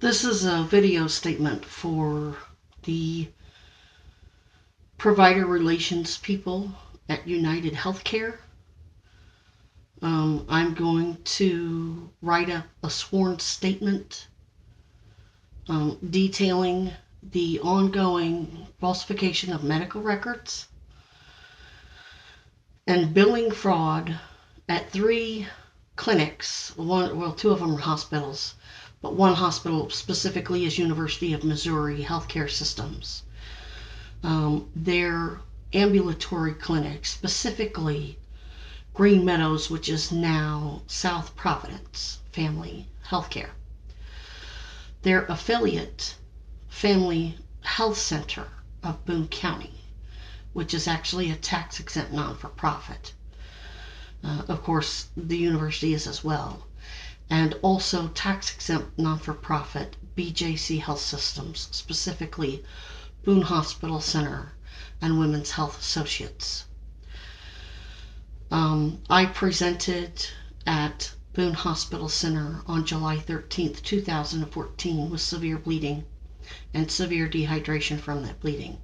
This is a video statement for the provider relations people at United Healthcare. I'm going to write a sworn statement detailing the ongoing falsification of medical records and billing fraud at 3 clinics. Two of them are hospitals, but one hospital specifically is University of Missouri Healthcare Systems. Their ambulatory clinics, specifically Green Meadows, which is now South Providence Family Healthcare. Their affiliate, Family Health Center of Boone County, which is actually a tax-exempt non-for-profit. Of course, the university is as well. And also tax-exempt non-for-profit BJC Health Systems, specifically Boone Hospital Center and Women's Health Associates. I presented at Boone Hospital Center on July 13th, 2014 with severe bleeding and severe dehydration from that bleeding.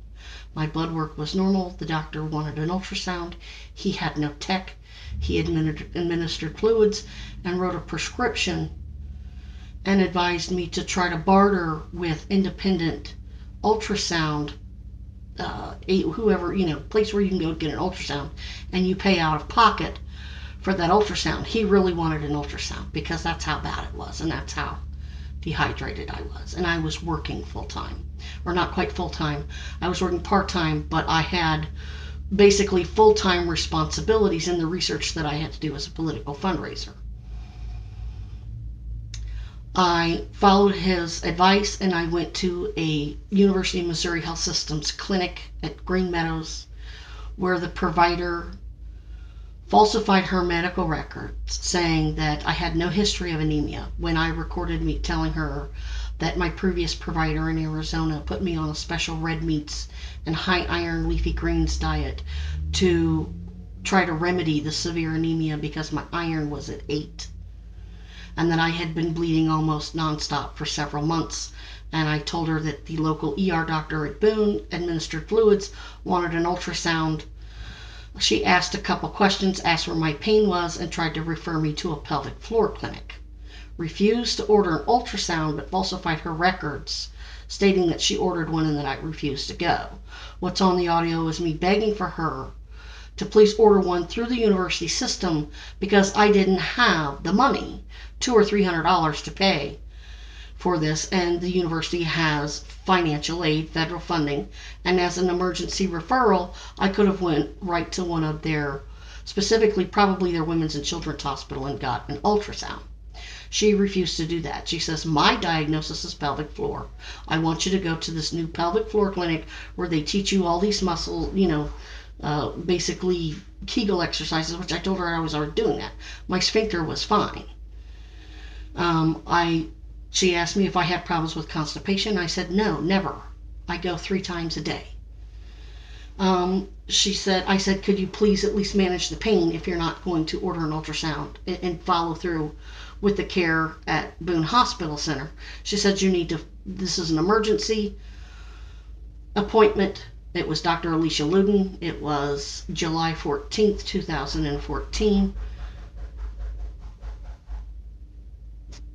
My blood work was normal. The doctor wanted an ultrasound. He had no tech. He administered fluids and wrote a prescription and advised me to try to barter with independent ultrasound, whoever, place where you can go get an ultrasound and you pay out of pocket for that ultrasound. He really wanted an ultrasound because that's how bad it was and that's how dehydrated I was. And I was working full-time, or not quite full-time. I was working part-time, but I had basically full-time responsibilities in the research that I had to do as a political fundraiser. I followed his advice and I went to a University of Missouri Health Systems clinic at Green Meadows where the provider falsified her medical records, saying that I had no history of anemia, when I recorded me telling her that my previous provider in Arizona put me on a special red meats and high iron leafy greens diet to try to remedy the severe anemia because my iron was at 8, and that I had been bleeding almost nonstop for several months. And I told her that the local ER doctor at Boone administered fluids, wanted an ultrasound. She asked a couple questions, asked where my pain was, and tried to refer me to a pelvic floor clinic. Refused to order an ultrasound, but falsified her records, stating that she ordered one and that I refused to go. What's on the audio is me begging for her to please order one through the university system because I didn't have the money, $200 or $300 to pay for this, and the university has financial aid, federal funding, and as an emergency referral, I could have went right to one of their, specifically probably their Women's and Children's Hospital, and got an ultrasound. She refused to do that. She says, my diagnosis is pelvic floor. I want you to go to this new pelvic floor clinic where they teach you all these muscle, basically Kegel exercises, which I told her I was already doing that. My sphincter was fine. She asked me if I had problems with constipation. I said, no, never. I go 3 times a day. I said, could you please at least manage the pain if you're not going to order an ultrasound and follow through with the care at Boone Hospital Center? She said, this is an emergency appointment. It was Dr. Alicia Luden. It was July 14th, 2014.